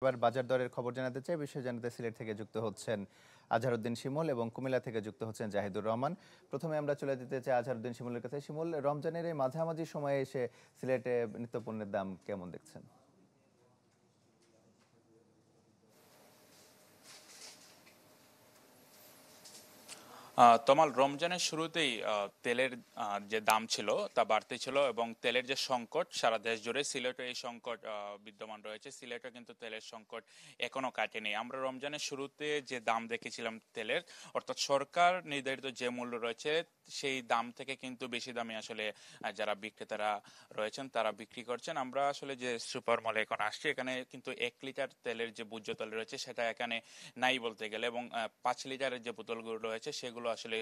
এবার বাজার দরের খবর জানাতে চাই। বিষয় জানাতে সিলেট থেকে যুক্ত হচ্ছেন আজহারউদ্দিন শিমুল এবং কুমিল্লা থেকে যুক্ত হচ্ছেন জাহিদুর রহমান। প্রথমে আমরা চলে যেতে চাই আজহারউদ্দিন শিমুলের কাছে। শিমুল, রমজানের এই মাঝামাঝি সময়ে এসে সিলেটে নিত্যপণ্যের দাম কেমন দেখছেন? তমাল, রমজানের শুরুতেই তেলের যে দাম ছিল তা বাড়তে ছিল এবং তেলের যে সংকট সারা দেশ জুড়ে, সিলেটে এই সংকট বিদ্যমান রয়েছে। সিলেটে কিন্তু তেলের সংকট এখনো কাটেনি। আমরা রমজানের শুরুতে যে দাম দেখেছিলাম তেলের, অর্থাৎ সরকার নির্ধারিত যে মূল্য রয়েছে সেই দাম থেকে কিন্তু বেশি দামে আসলে যারা বিক্রেতারা রয়েছেন তারা বিক্রি করছেন। আমরা আসলে যে সুপার মলে এখন আসছি, এখানে কিন্তু 1 লিটার তেলের যে ভোজ্য তেল রয়েছে সেটা এখানে নাই বলতে গেলে, এবং 5 লিটারের যে বোতলগুলো রয়েছে সেগুলো আসলে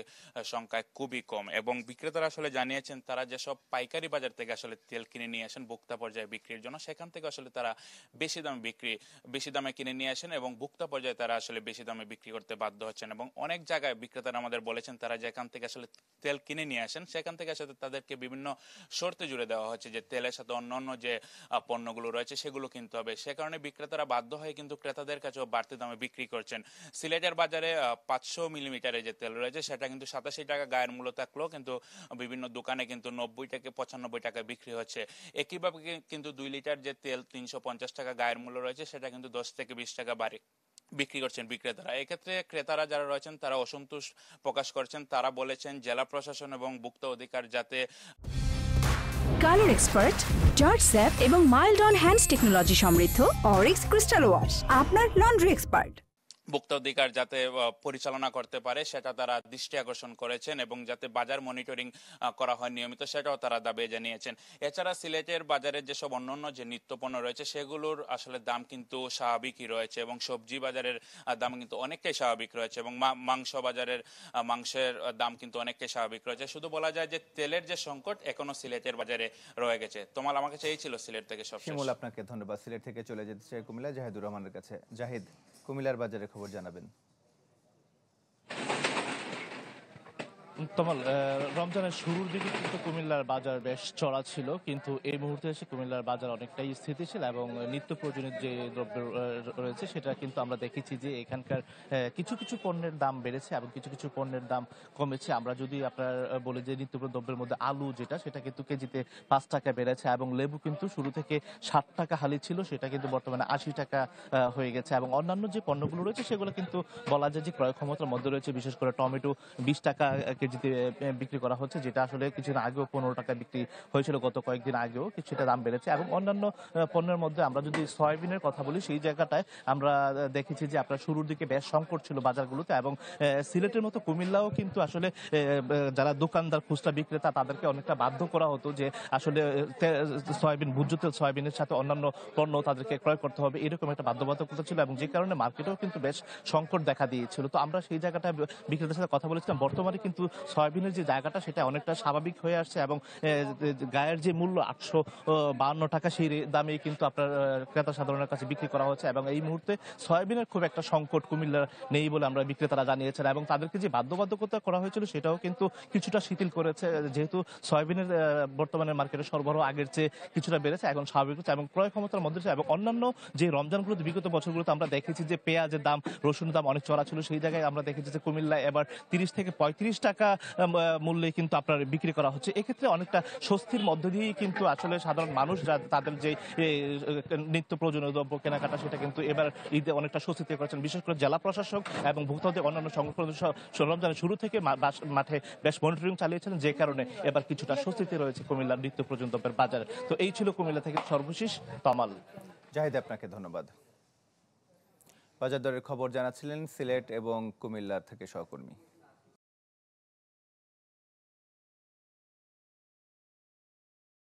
সংখ্যায় খুবই কম। এবং বিক্রেতারা আসলে জানিয়েছেন তারা যেসব পাইকারি বাজার থেকে আসলে তেল কিনে নিয়ে আসেন ভোক্তা পর্যায়ে বিক্রির জন্য, সেখান থেকে আসলে তারা বেশি দামে কিনে নিয়ে আসেন এবং ভোক্তা পর্যায়ে তারা আসলে বেশি দামে বিক্রি করতে বাধ্য হচ্ছেন। এবং অনেক জায়গায় বিক্রেতারা আমাদের বলেছেন তারা যেখান থেকে আসলে তেল কিনে নিয়ে আসেন সেখান থেকে আসলে তাদেরকে বিভিন্ন শর্তে জুড়ে দেওয়া হচ্ছে যে তেলের সাথে অন্যান্য যে পণ্যগুলো রয়েছে সেগুলো কিনতে হবে। সে কারণে বিক্রেতারা বাধ্য হয়ে কিন্তু ক্রেতাদের কাছেও বাড়তি দামে বিক্রি করছেন। সিলেটের বাজারে 500 মিলিমিটারের যে তেল রয়েছে সেটা কিন্তু 87 টাকা গায়ের মূল্য থাকলেও কিন্তু বিভিন্ন দোকানে কিন্তু 90 থেকে 95 টাকায় বিক্রি হচ্ছে। একইভাবে কিন্তু 2 লিটার যে তেল 350 টাকা গায়ের মূল্য রয়েছে সেটা কিন্তু 10 থেকে 20 টাকা বাড়ে বিক্রি করছেন বিক্রেতারা। এক্ষেত্রে ক্রেতারা যারা রয়েছেন তারা অসন্তোষ প্রকাশ করছেন। তারা বলেছেন জেলা প্রশাসন এবং ভোক্তা অধিকার যাতে কালার এক্সপার্ট, জর্জ স্যাপ এবং মাইল্ড অন হ্যান্ডস টেকনোলজি সমৃদ্ধ অরিক্স ক্রিস্টাল ওয়াশ আপনার লন্ড্রি এক্সপার্ট ভোক্তা অধিকার যাতে পরিচালনা করতে পারে সেটা তারা দৃষ্টি আকর্ষণ করেছেন এবং যাতে বাজার মনিটরিং করা হয় নিয়মিত সেটাও তারা দাবি জানিয়েছেন। এছাড়া সিলেটের বাজারে যেসব অন্যান্য যে নিত্যপণ্য রয়েছে সেগুলোর আসলে দাম কিন্তু স্বাভাবিকই রয়েছে এবং সবজি বাজারের দাম কিন্তু অনেকটাই স্বাভাবিক রয়েছে এবং মাংস বাজারের মাংসের দাম কিন্তু অনেকটাই স্বাভাবিক রয়েছে। শুধু বলা যায় যে তেলের যে সংকট এখনো সিলেটের বাজারে রয়ে গেছে। তোমার আমার কাছে এই ছিল সিলেট থেকে সব। শিমুল, আপনাকে ধন্যবাদ। সিলেট থেকে চলে যেতে চাই কুমিল্লা, জাহিদুর রহমানের কাছে। জাহিদ, কুমিল্লার বাজারে খবর জানাবেন। তমাল, রমজানের শুরুর দিকে কিন্তু কুমিল্লার বাজার বেশ চড়া ছিল, কিন্তু এই মুহূর্তে এসে কুমিল্লার বাজার অনেকটাই স্থিতিশীল এবং নিত্য প্রয়োজনীয় যে দ্রব্য রয়েছে সেটা কিন্তু আমরা দেখেছি যে এখানকার কিছু কিছু পণ্যের দাম বেড়েছে এবং কিছু কিছু পণ্যের দাম কমেছে। আমরা যদি আপনার বলি যে নিত্য দ্রব্যের মধ্যে আলু সেটা কিন্তু কেজিতে 5 টাকা বেড়েছে এবং লেবু কিন্তু শুরু থেকে 60 টাকা হালি ছিল, সেটা কিন্তু বর্তমানে 80 টাকা হয়ে গেছে। এবং অন্যান্য যে পণ্যগুলো রয়েছে সেগুলো কিন্তু বলা যায় যে ক্রয় ক্ষমতার মধ্যে রয়েছে। বিশেষ করে টমেটো 20 টাকা কেজিতে বিক্রি করা হচ্ছে, যেটা আসলে কিছুদিন আগেও 15 টাকা বিক্রি হয়েছিল, গত কয়েকদিন আগেও কিছুটা দাম বেড়েছে। এবং অন্যান্য পণ্যের মধ্যে আমরা যদি সয়াবিনের কথা বলি সেই জায়গাটায় আমরা দেখেছি যে আপনার শুরুর দিকে বেশ সংকট ছিল বাজারগুলোতে এবং সিলেটের মতো কুমিল্লাও কিন্তু আসলে যারা দোকানদার খুচরা বিক্রেতা তাদেরকে অনেকটা বাধ্য করা হতো যে আসলে সয়াবিন ভোজ্য তেল সয়াবিনের সাথে অন্যান্য পণ্য তাদেরকে ক্রয় করতে হবে, এরকম একটা বাধ্যবাধকতা ছিল এবং যে কারণে মার্কেটেও কিন্তু বেশ সংকট দেখা দিয়েছিল। তো আমরা সেই জায়গাটা বিক্রেতার সাথে কথা বলেছিলাম। বর্তমানে কিন্তু সয়াবিনের যে জায়গাটা সেটা অনেকটা স্বাভাবিক হয়ে আসছে এবং গায়ের যে মূল্য 852 টাকা সেই দামে কিন্তু আপনার ক্রেতা সাধারণের কাছে বিক্রি করা হচ্ছে এবং এই মুহূর্তে সয়াবিনের খুব একটা সংকট কুমিল্লার নেই বলে আমরা বিক্রেতারা জানিয়েছেন। এবং তাদেরকে যে বাধ্যবাধকতা করা হয়েছিল সেটাও কিন্তু কিছুটা শিথিল করেছে, যেহেতু সয়াবিনের বর্তমানে মার্কেটে সরবরাহ আগের চেয়ে কিছুটা বেড়েছে, এখন স্বাভাবিক হচ্ছে এবং ক্রয় ক্ষমতার মধ্যে এবং অন্যান্য যে রমজানগুলোতে বিগত বছরগুলোতে আমরা দেখেছি যে পেঁয়াজের দাম রসুনের দাম অনেক চড়া ছিল, সেই জায়গায় আমরা দেখেছি যে কুমিল্লায় এবার 30 থেকে 35 টাকা মূল্যে কিন্তু আপনার বিক্রি করা হচ্ছে। এক্ষেত্রে অনেকটা স্বস্তির মধ্য দিয়েই কিন্তু আসলে সাধারণ মানুষ তাদের যে নিত্য প্রয়োজনীয় দ্রব্য কেনাকাটা সেটা কিন্তু এবার ঈদে অনেকটা স্বস্তিতে করেছেন। বিশেষ করে জেলা প্রশাসক এবং ভোক্তাদের অন্যান্য সংগঠন রমজানের শুরু থেকে মাঠে বেশ মনিটরিং চালিয়েছিলেন, যে কারণে এবার কিছুটা স্বস্তিতে রয়েছে কুমিল্লার নিত্য প্রয়োজনীয় দ্রব্যের বাজার। তো এই ছিল কুমিল্লা থেকে সর্বশেষ। তমাল। জাহিদ, আপনাকে ধন্যবাদ। বাজার দরের খবর জানাচ্ছিলেন সিলেট এবং কুমিল্লা থেকে সহকর্মী।